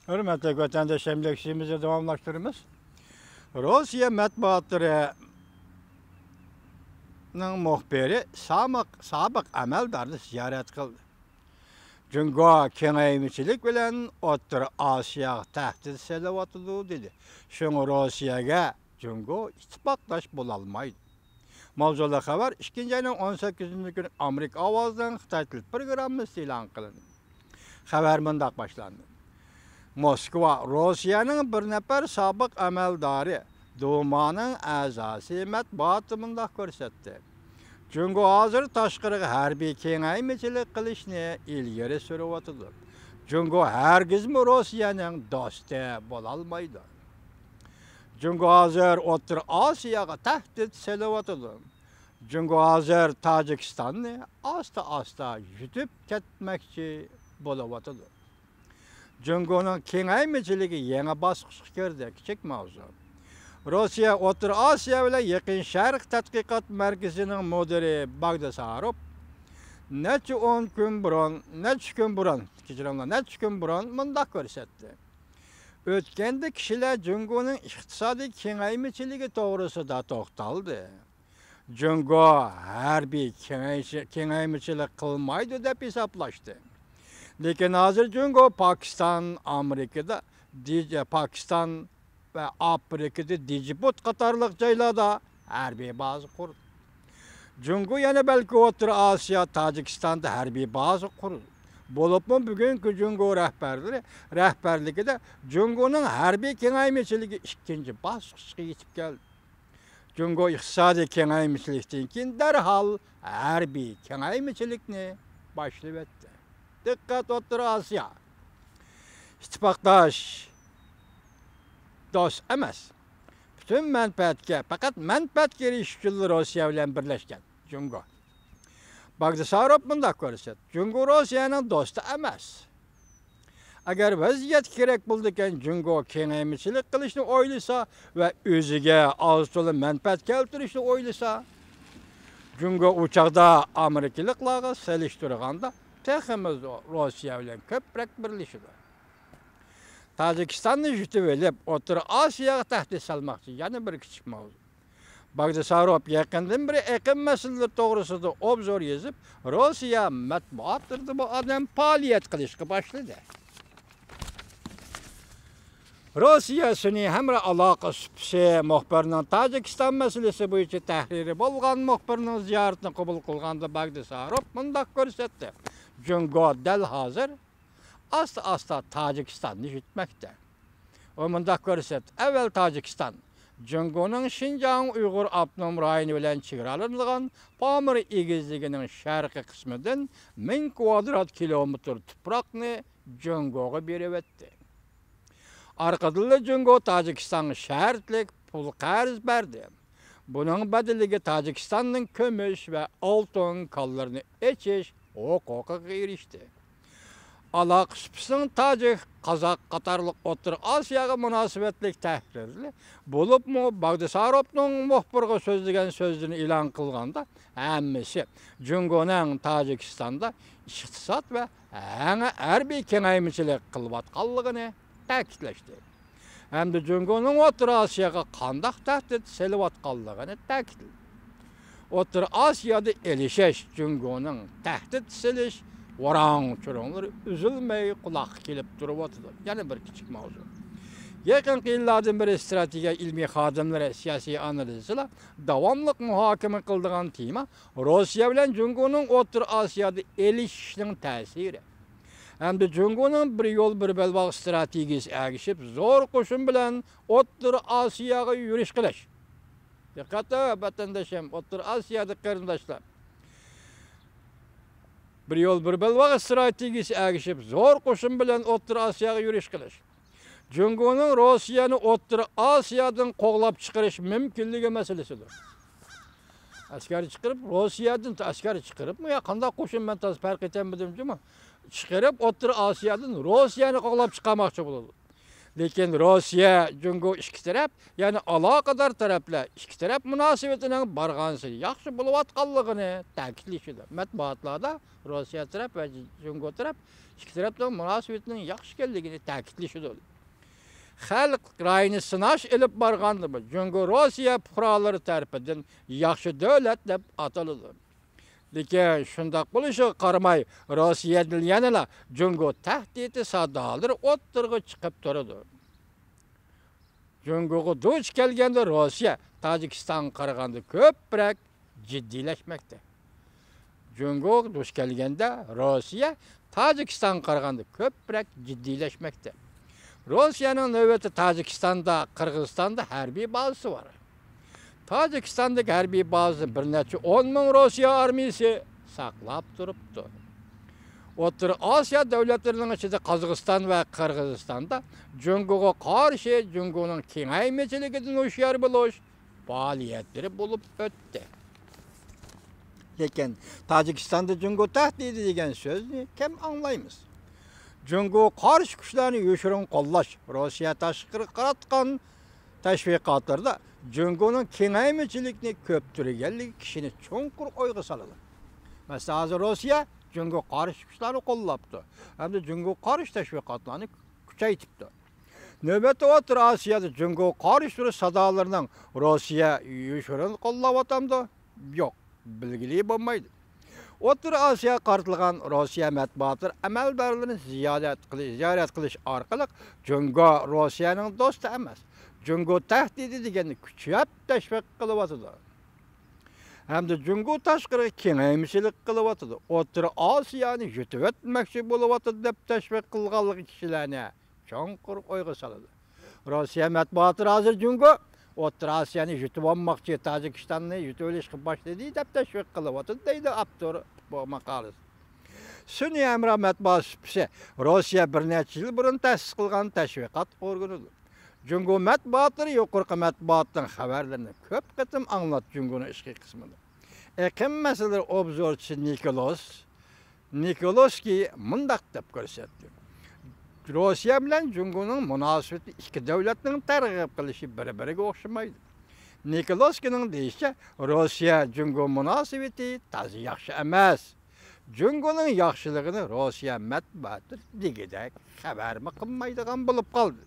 Hürmetli vatandaş emlakçımızı devamlaştırımız. Rusya matbuatlarının muhbiri sabık ameldarını ziyaret kıldı. Cungo kengaymichilik bilen O'rta Osiyoga tahdid selawatıdı dedi. Şoňa Russiýaga Cungo ittipaklaş bolalmaydy. Mavzula habar 2-nji aýynyň 18-nji güni Amerika awazdan Xitay til programmy elan kılındy. Habar mundak başlandy. Moskva Russiýanyň bir nefer sabyk ameldary Dumanyň azasy matbuaty mundak görsetdi. Cungo hazır taşqırığı harbiy kengaymichilik qilishni ilgari sürüwatydy. Cungo hergizmi Russiýanyň dosty bolalmaydy. Cungo hazır O'rta Osiyoga tahdid selawatydy. Cungo hazır Tajikistany asta ýutip ketmekçi bolawatydy. Cungo'nun kengaymichiligi ýeni basqyçga kirdi. Kiçik mawzu. Russiya O'rta Osiyo bilen Ýakyn Şerq tadqiqat merkeziniň müdiri Bagdasarov neçe gün burun mundak görsetdi. Ötkende kişiler Cungo'nun iqtisadi kengaymichiligi toğrusida toktaldy. Cungo harbiy kengaymichilik kılmaydı dep hesaplaşdy. Lekin hazır Cungo Pakistan, Amerikada, Pakistan ve Afrikada Djibouti qatarlyk jaýlarda harbiy baza kurdy. Cungo ýene belki O'rta Osiyo, Tajikistanda harbiy baza kurdy. Bolupmy bugünkü Cungo rahberligide Cungo'nun harbiy kengaymichiligi 2-nji basqyçga ýetip geldi. Cungo iqtisadi kengaymichilikden keyin derhal harbiy kengaymichilikni başlayıp etdi. Dikkat O'rta Osiyo. İttifakdaş dost emas. Bütün menfaatga, fakat menfaat girişçiler Russiya bilen birleşken Cungo. Bagdasarov mundak görsetdi. Cungo Russiýanyň dostu emas. Agar vaziyet kerek boldyken Cungo kengaymichilik qilishni oýlasa we özüge az toly menfaat keltirişni oýlasa, Cungo uçakda Amerikaliklarga selişdirganda tehimiz Russiya bilen köprek birleşdi. Tajikistanny ýutub elip O'rta Osiyoga tahdid salmakçy ýani bir kiçik mawzu. Bagdasarov ýakyndan beri ekim meseleleri toğrusida obzor ýazyp, Russiya matbuatlarynda bu adam faaliýet kılışga başlady. Russiya süni hemre alaka süpse muhbirinin Tajikistan meselesi boýunça tahriri bolgan muhbirinin ziyaretini kabul kılganda Bagdasarov mundak görsetdi. Cungo del hazır asta Tajikistan'ı ýitmekde. O mundak görsetdi. Evvel Tajikistan Cungo'nun Şinjan Uygur Abnum raýony bilen çygyralylan Pamir egizliginiň şerqi kısmydan 1000 kvadrat kilometr tuprakny Cungo'ga berip etdi. Arkadyla Cungo Tajikistan'a şertlik pul qarz berdi. Buning bedeligi Tajikistanyň kömüş we altyn kallaryny eçiş hukukyna erişdi. Alaq süpsün Tajik, Kazak qatarlyk O'rta Osiyoga münasibetlik tahrirli bolupmy Bagdasarovnyň muhbirge sözlegen sözlerini elan kılganda hemmesi Cungo'nun Tajikistanda iqtisat we harbiy kengaymichilik kılıp atganlygyny ta'kidleşdi. Hem de Cungo'nun O'rta Osiyoga kandak tahdid selip atganlygyny ta'kidledi. O'rta Osiyoda elişeş Cungo'nun tahdid seliş Waraň çöreňler üzülmei kulak kelip duruwatydy. Ýani bir kiçik mawzu. Ýakyn ýyllardan beri strategiýa ilmi hadymlary siýasy analizler dawamlyk muhakeme kıldygan tema Russiya bilen Cungo'nun O'rta Osiyoda elişişiniň täsiri. Hem de Cungo'nun bir ýol bir belbag strategiyasy ägişip zor koşun bilen O'rta Osiyoga ýüriş kılış. Dikkat vatandaşım, O'rta Osiyoda garyndaşlar. Bir ýol bir belbag strategiyasy ägişip zor koşun bilen O'rta Osiyoga ýüriş kılış. Cungo'nun Russiýany O'rta Osiyodan koglap çykyryş mümkinligi meselesidir. Askeri çıkırıp Russiýadan askeri çıkırıpmy ýa kандай koşun men tas fark etenmedim juma. Çıkırıp O'rta Osiyodan Russiýany koglap çykamakçy bolady. Lekin Rossiya, Jungo ikki taraf, ya'ni aloqador taraflar ikki taraf munosabatining barg'ansi yaxshi bo'layotganligini ta'kidlashdi. Matbuotlarda Rossiya taraf va Jungo taraf ikki tarafning munosabatining yaxshi ekanligini ta'kidlashdi. Xalq rayini sinash ilib barganda bu Jungo Rossiya fuqarolari tarafidan yaxshi davlat deb ataladi. Lekin shundoq bo'lishiga qaramay, Rossiyadan yanada Jungo tahdidi sadolari o'ttirg'i chiqib turadi. Jungoga duch kelganda Rossiya Tojikistonga qaraganda ko'proq jiddiylashmoqda. Jungoga duch kelganda Rossiya Tojikistonga qaraganda ko'proq jiddiylashmoqda. Rossiyaning navbati Tojikistonda, Qirg'izistonda harbiy bazasi bor. Tojikistondagi harbiy bazasi bir necha 10 ming Rossiya armiyasi saqlab turibdi. O'rta Osiyo davlatlarining ichida Qozog'iston va Qirg'izistonda Jungoga qarshi Jungoning kengaymachiligini hushyor bo'lish faoliyatlari bo'lib o'tdi. Lekin Tojikistonda Jungo tahdidi degan so'zni kim anglaymiz? Jungo qarshi kuchlarni yoshirin qo'llash, Rossiya tashqari qaratgan tashviqotlarda Jungoning kengaymachilikni ko'ptirganligi kishini cho'nqur o'yga soladi. Masalan, hozir Rossiya Jungo qarshi kuchlarni qo'llabdi. Hamda Jungo qarshi tashviqotlarni kuchaytiribdi. Navbatda O'rta Osiyoda Jungo qarshi sadolarining Rossiya yoshirin qo'llayotganda yo'q, bilgili bo'lmaydi. O'rta Osiyo qartilgan Rossiya matbuotlari amaldorlarini ziyorat qilish orqali Jungo Rossiyaning do'sti emas, Jungo tahdidi deganni kuchayib tashviq qilyotdi. Hamda Jungo tashqari kengaymachilik qilyotdi. O'rta Osiyoni yutib o'tmoqchi bo'lyotdi deb tashviq qilganligi kishilarni cho'nqur o'yga soladi. Rossiya matbuotlari hozir Jungo O'rta Osiyoni yutib olmoqchi, Tojikistonni yutib olishga boshladi deb tashviq qilyotdi deydi avtor bu maqolada. Sun'iy Amro matbuoti Rossiya bir necha yil burun ta'sis qilgan tashviqot organidir. Jungo matbuotlari yuqorqi matbuotning xabarlarini ko'p qatim anglatdi Jungoning ichki qismida. Eqim masalalar obzorchisi Nikoloski mundaq deb ko'rsatdi. Rossiya bilan Jungoning munosabati ikki davlatning targ'ib qilishi bir-biriga o'xshamaydi. Nikoloskining deyishicha, Rossiya Jungo munosabati to'g'ri yaxshi emas. Jungoning yaxshiligini Rossiya matbuoti degidek xabar qilmaydigan bo'lib qoldi.